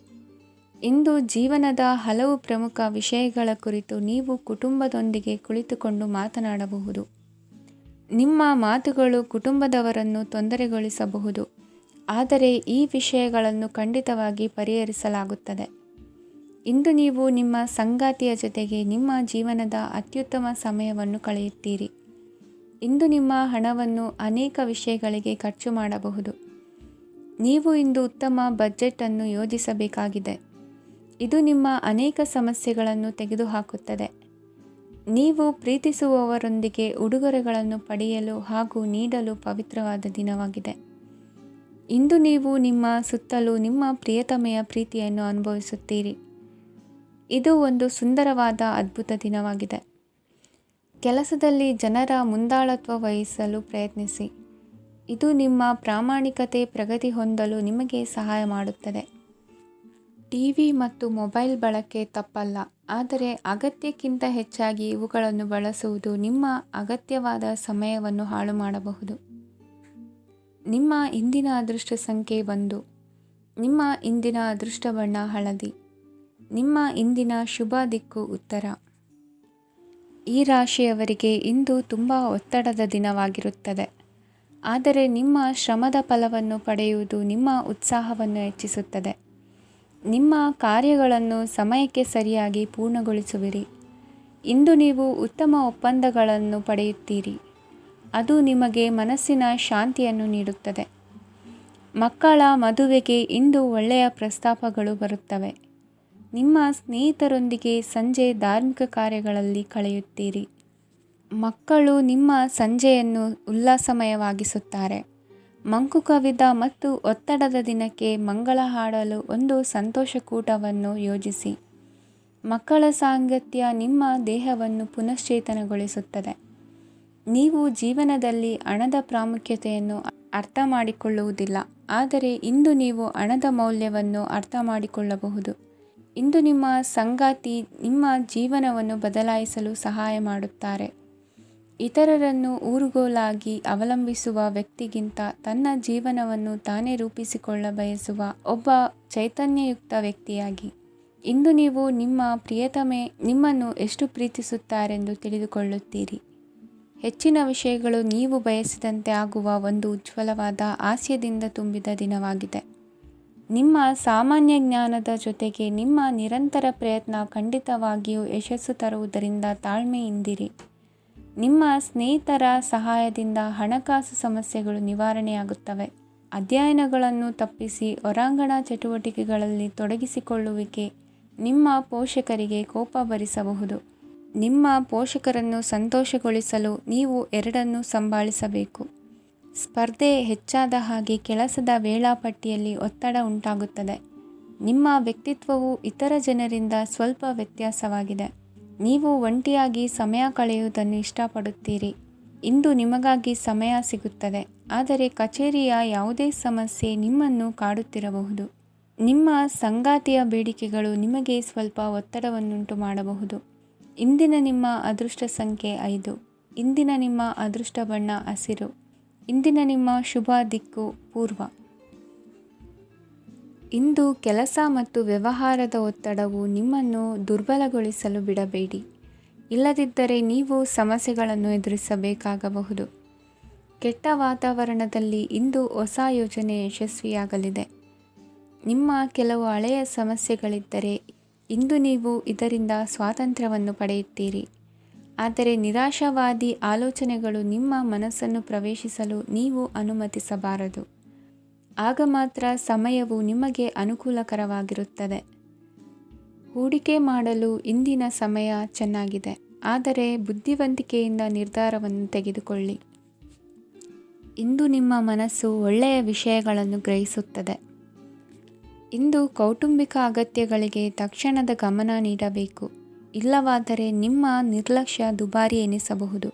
Speaker 1: ಇಂದು ಜೀವನದ ಹಲವು ಪ್ರಮುಖ ವಿಷಯಗಳ ಕುರಿತು ನೀವು ಕುಟುಂಬದೊಂದಿಗೆ ಕುಳಿತುಕೊಂಡು ಮಾತನಾಡಬಹುದು. ನಿಮ್ಮ ಮಾತುಗಳು ಕುಟುಂಬದವರನ್ನು ತೊಂದರೆಗೊಳಿಸಬಹುದು, ಆದರೆ ಈ ವಿಷಯಗಳನ್ನು ಖಂಡಿತವಾಗಿ ಪರಿಹರಿಸಲಾಗುತ್ತದೆ. ಇಂದು ನೀವು ನಿಮ್ಮ ಸಂಗಾತಿಯ ಜೊತೆಗೆ ನಿಮ್ಮ ಜೀವನದ ಅತ್ಯುತ್ತಮ ಸಮಯವನ್ನು ಕಳೆಯುತ್ತೀರಿ. ಇಂದು ನಿಮ್ಮ ಹಣವನ್ನು ಅನೇಕ ವಿಷಯಗಳಿಗೆ ಖರ್ಚು ಮಾಡಬಹುದು. ನೀವು ಇಂದು ಉತ್ತಮ ಬಜೆಟ್ ಅನ್ನು ಯೋಜಿಸಬೇಕಾಗಿದೆ. ಇದು ನಿಮ್ಮ ಅನೇಕ ಸಮಸ್ಯೆಗಳನ್ನು ತೆಗೆದುಹಾಕುತ್ತದೆ. ನೀವು ಪ್ರೀತಿಸುವವರೊಂದಿಗೆ ಉಡುಗೊರೆಗಳನ್ನು ಪಡೆಯಲು ಹಾಗೂ ನೀಡಲು ಪವಿತ್ರವಾದ ದಿನವಾಗಿದೆ. ಇಂದು ನೀವು ನಿಮ್ಮ ಸುತ್ತಲೂ ನಿಮ್ಮ ಪ್ರಿಯತಮೆಯ ಪ್ರೀತಿಯನ್ನು ಅನುಭವಿಸುತ್ತೀರಿ. ಇದು ಒಂದು ಸುಂದರವಾದ ಅದ್ಭುತ ದಿನವಾಗಿದೆ. ಕೆಲಸದಲ್ಲಿ ಜನರ ಮುಂದಾಳತ್ವ ವಹಿಸಲು ಪ್ರಯತ್ನಿಸಿ. ಇದು ನಿಮ್ಮ ಪ್ರಾಮಾಣಿಕತೆ ಪ್ರಗತಿ ಹೊಂದಲು ನಿಮಗೆ ಸಹಾಯ ಮಾಡುತ್ತದೆ. ಟಿವಿ ಮತ್ತು ಮೊಬೈಲ್ ಬಳಕೆ ತಪ್ಪಲ್ಲ, ಆದರೆ ಅಗತ್ಯಕ್ಕಿಂತ ಹೆಚ್ಚಾಗಿ ಇವುಗಳನ್ನು ಬಳಸುವುದು ನಿಮ್ಮ ಅಗತ್ಯವಾದ ಸಮಯವನ್ನು ಹಾಳು ಮಾಡಬಹುದು. ನಿಮ್ಮ ಇಂದಿನ ಅದೃಷ್ಟ ಸಂಖ್ಯೆ 1. ನಿಮ್ಮ ಇಂದಿನ ಅದೃಷ್ಟ ಬಣ್ಣ ಹಳದಿ. ನಿಮ್ಮ ಇಂದಿನ ಶುಭ ದಿಕ್ಕು ಉತ್ತರ. ಈ ರಾಶಿಯವರಿಗೆ ಇಂದು ತುಂಬ ಒತ್ತಡದ ದಿನವಾಗಿರುತ್ತದೆ. ಆದರೆ ನಿಮ್ಮ ಶ್ರಮದ ಫಲವನ್ನು ಪಡೆಯುವುದು ನಿಮ್ಮ ಉತ್ಸಾಹವನ್ನು ಹೆಚ್ಚಿಸುತ್ತದೆ. ನಿಮ್ಮ ಕಾರ್ಯಗಳನ್ನು ಸಮಯಕ್ಕೆ ಸರಿಯಾಗಿ ಪೂರ್ಣಗೊಳಿಸುವಿರಿ. ಇಂದು ನೀವು ಉತ್ತಮ ಒಪ್ಪಂದಗಳನ್ನು ಪಡೆಯುತ್ತೀರಿ. ಅದು ನಿಮಗೆ ಮನಸ್ಸಿನ ಶಾಂತಿಯನ್ನು ನೀಡುತ್ತದೆ. ಮಕ್ಕಳ ಮದುವೆಗೆ ಇಂದು ಒಳ್ಳೆಯ ಪ್ರಸ್ತಾಪಗಳು ಬರುತ್ತವೆ. ನಿಮ್ಮ ಸ್ನೇಹಿತರೊಂದಿಗೆ ಸಂಜೆ ಧಾರ್ಮಿಕ ಕಾರ್ಯಗಳಲ್ಲಿ ಕಳೆಯುತ್ತೀರಿ. ಮಕ್ಕಳು ನಿಮ್ಮ ಸಂಜೆಯನ್ನು ಉಲ್ಲಾಸಮಯವಾಗಿಸುತ್ತಾರೆ. ಮಂಕು ಕವಿದ ಮತ್ತು ಒತ್ತಡದ ದಿನಕ್ಕೆ ಮಂಗಳ ಹಾಡಲು ಒಂದು ಸಂತೋಷಕೂಟವನ್ನು ಯೋಜಿಸಿ. ಮಕ್ಕಳ ಸಾಂಗತ್ಯ ನಿಮ್ಮ ದೇಹವನ್ನು ಪುನಶ್ಚೇತನಗೊಳಿಸುತ್ತದೆ. ನೀವು ಜೀವನದಲ್ಲಿ ಹಣದ ಪ್ರಾಮುಖ್ಯತೆಯನ್ನು ಅರ್ಥ ಮಾಡಿಕೊಳ್ಳುವುದಿಲ್ಲ, ಆದರೆ ಇಂದು ನೀವು ಹಣದ ಮೌಲ್ಯವನ್ನು ಅರ್ಥ ಮಾಡಿಕೊಳ್ಳಬಹುದು. ಇಂದು ನಿಮ್ಮ ಸಂಗಾತಿ ನಿಮ್ಮ ಜೀವನವನ್ನು ಬದಲಾಯಿಸಲು ಸಹಾಯ ಮಾಡುತ್ತಾರೆ. ಇತರರನ್ನು ಊರುಗೋಲಾಗಿ ಅವಲಂಬಿಸುವ ವ್ಯಕ್ತಿಗಿಂತ ತನ್ನ ಜೀವನವನ್ನು ತಾನೇ ರೂಪಿಸಿಕೊಳ್ಳ ಬಯಸುವ ಒಬ್ಬ ಚೈತನ್ಯಯುಕ್ತ ವ್ಯಕ್ತಿಯಾಗಿ. ಇಂದು ನೀವು ನಿಮ್ಮ ಪ್ರಿಯತಮೆ ನಿಮ್ಮನ್ನು ಎಷ್ಟು ಪ್ರೀತಿಸುತ್ತಾರೆಂದು ತಿಳಿದುಕೊಳ್ಳುತ್ತೀರಿ. ಹೆಚ್ಚಿನ ವಿಷಯಗಳು ನೀವು ಬಯಸಿದಂತೆ ಆಗುವ ಒಂದು ಉಜ್ವಲವಾದ ಹಾಸ್ಯದಿಂದ ತುಂಬಿದ ದಿನವಾಗಿದೆ. ನಿಮ್ಮ ಸಾಮಾನ್ಯ ಜ್ಞಾನದ ಜೊತೆಗೆ ನಿಮ್ಮ ನಿರಂತರ ಪ್ರಯತ್ನ ಖಂಡಿತವಾಗಿಯೂ ಯಶಸ್ಸು ತರುವುದರಿಂದ ತಾಳ್ಮೆಯಿಂದಿರಿ. ನಿಮ್ಮ ಸ್ನೇಹಿತರ ಸಹಾಯದಿಂದ ಹಣಕಾಸು ಸಮಸ್ಯೆಗಳು ನಿವಾರಣೆಯಾಗುತ್ತವೆ. ಅಧ್ಯಯನಗಳನ್ನು ತಪ್ಪಿಸಿ ಹೊರಾಂಗಣ ಚಟುವಟಿಕೆಗಳಲ್ಲಿ ತೊಡಗಿಸಿಕೊಳ್ಳುವಿಕೆ ನಿಮ್ಮ ಪೋಷಕರಿಗೆ ಕೋಪ ಭರಿಸಬಹುದು. ನಿಮ್ಮ ಪೋಷಕರನ್ನು ಸಂತೋಷಗೊಳಿಸಲು ನೀವು ಎರಡನ್ನೂ ಸಂಭಾಳಿಸಬೇಕು. ಸ್ಪರ್ಧೆ ಹೆಚ್ಚಾದ ಹಾಗೆ ಕೆಲಸದ ವೇಳಾಪಟ್ಟಿಯಲ್ಲಿ ಒತ್ತಡ ಉಂಟಾಗುತ್ತದೆ. ನಿಮ್ಮ ವ್ಯಕ್ತಿತ್ವವು ಇತರ ಜನರಿಂದ ಸ್ವಲ್ಪ ವ್ಯತ್ಯಾಸವಾಗಿದೆ. ನೀವು ಒಂಟಿಯಾಗಿ ಸಮಯ ಕಳೆಯುವುದನ್ನು ಇಷ್ಟಪಡುತ್ತೀರಿ. ಇಂದು ನಿಮಗಾಗಿ ಸಮಯ ಸಿಗುತ್ತದೆ, ಆದರೆ ಕಚೇರಿಯ ಯಾವುದೇ ಸಮಸ್ಯೆ ನಿಮ್ಮನ್ನು ಕಾಡುತ್ತಿರಬಹುದು. ನಿಮ್ಮ ಸಂಗಾತಿಯ ಬೇಡಿಕೆಗಳು ನಿಮಗೆ ಸ್ವಲ್ಪ ಒತ್ತಡವನ್ನುಂಟು ಮಾಡಬಹುದು. ಇಂದಿನ ನಿಮ್ಮ ಅದೃಷ್ಟ ಸಂಖ್ಯೆ 5. ಇಂದಿನ ನಿಮ್ಮ ಅದೃಷ್ಟ ಬಣ್ಣ ಹಸಿರು. ಇಂದಿನ ನಿಮ್ಮ ಶುಭ ದಿಕ್ಕು ಪೂರ್ವ. ಇಂದು ಕೆಲಸ ಮತ್ತು ವ್ಯವಹಾರದ ಒತ್ತಡವು ನಿಮ್ಮನ್ನು ದುರ್ಬಲಗೊಳಿಸಲು ಬಿಡಬೇಡಿ. ಇಲ್ಲದಿದ್ದರೆ ನೀವು ಸಮಸ್ಯೆಗಳನ್ನು ಎದುರಿಸಬೇಕಾಗಬಹುದು. ಕೆಟ್ಟ ವಾತಾವರಣದಲ್ಲಿ ಇಂದು ಹೊಸ ಯೋಜನೆ ಯಶಸ್ವಿಯಾಗಲಿದೆ. ನಿಮ್ಮ ಕೆಲವು ಹಳೆಯ ಸಮಸ್ಯೆಗಳಿದ್ದರೆ ಇಂದು ನೀವು ಇದರಿಂದ ಸ್ವಾತಂತ್ರ್ಯವನ್ನು ಪಡೆಯುತ್ತೀರಿ. ಆದರೆ ನಿರಾಶಾವಾದಿ ಆಲೋಚನೆಗಳು ನಿಮ್ಮ ಮನಸ್ಸನ್ನು ಪ್ರವೇಶಿಸಲು ನೀವು ಅನುಮತಿಸಬಾರದು. ಆಗ ಮಾತ್ರ ಸಮಯವು ನಿಮಗೆ ಅನುಕೂಲಕರವಾಗಿರುತ್ತದೆ. ಹೂಡಿಕೆ ಮಾಡಲು ಇಂದಿನ ಸಮಯ ಚೆನ್ನಾಗಿದೆ, ಆದರೆ ಬುದ್ಧಿವಂತಿಕೆಯಿಂದ ನಿರ್ಧಾರವನ್ನು ತೆಗೆದುಕೊಳ್ಳಿ. ಇಂದು ನಿಮ್ಮ ಮನಸ್ಸು ಒಳ್ಳೆಯ ವಿಷಯಗಳನ್ನು ಗ್ರಹಿಸುತ್ತದೆ. ಇಂದು ಕೌಟುಂಬಿಕ ಅಗತ್ಯಗಳಿಗೆ ತಕ್ಷಣದ ಗಮನ ನೀಡಬೇಕು. ಇಲ್ಲವಾದರೆ ನಿಮ್ಮ ನಿರ್ಲಕ್ಷ್ಯ ದುಬಾರಿ ಎನಿಸಬಹುದು.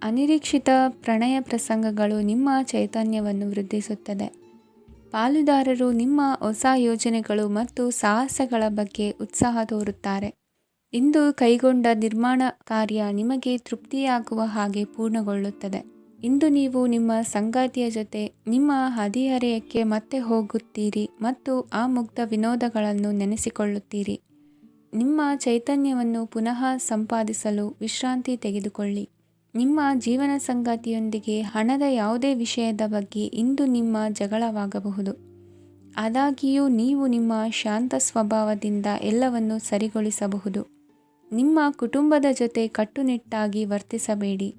Speaker 1: ಅನಿರೀಕ್ಷಿತ ಪ್ರಣಯ ಪ್ರಸಂಗಗಳು ನಿಮ್ಮ ಚೈತನ್ಯವನ್ನು ವೃದ್ಧಿಸುತ್ತದೆ. ಪಾಲುದಾರರು ನಿಮ್ಮ ಹೊಸ ಯೋಜನೆಗಳು ಮತ್ತು ಸಾಹಸಗಳ ಬಗ್ಗೆ ಉತ್ಸಾಹ ತೋರುತ್ತಾರೆ. ಇಂದು ಕೈಗೊಂಡ ನಿರ್ಮಾಣ ಕಾರ್ಯ ನಿಮಗೆ ತೃಪ್ತಿಯಾಗುವ ಹಾಗೆ ಪೂರ್ಣಗೊಳ್ಳುತ್ತದೆ. ಇಂದು ನೀವು ನಿಮ್ಮ ಸಂಗಾತಿಯ ಜೊತೆ ನಿಮ್ಮ ಹದಿಹರೆಯಕ್ಕೆ ಮತ್ತೆ ಹೋಗುತ್ತೀರಿ ಮತ್ತು ಆ ಮುಗ್ಧ ವಿನೋದಗಳನ್ನು ನೆನೆಸಿಕೊಳ್ಳುತ್ತೀರಿ. ನಿಮ್ಮ ಚೈತನ್ಯವನ್ನು ಪುನಃ ಸಂಪಾದಿಸಲು ವಿಶ್ರಾಂತಿ ತೆಗೆದುಕೊಳ್ಳಿ. ನಿಮ್ಮ ಜೀವನ ಸಂಗಾತಿಯೊಂದಿಗೆ ಹಣದ ಯಾವುದೇ ವಿಷಯದ ಬಗ್ಗೆ ಇಂದು ನಿಮ್ಮ ಜಗಳವಾಗಬಹುದು. ಆದಾಗ್ಯೂ ನೀವು ನಿಮ್ಮ ಶಾಂತ ಸ್ವಭಾವದಿಂದ ಎಲ್ಲವನ್ನು ಸರಿಗೊಳಿಸಬಹುದು. ನಿಮ್ಮ ಕುಟುಂಬದ ಜೊತೆ ಕಟ್ಟುನಿಟ್ಟಾಗಿ ವರ್ತಿಸಬೇಡಿ.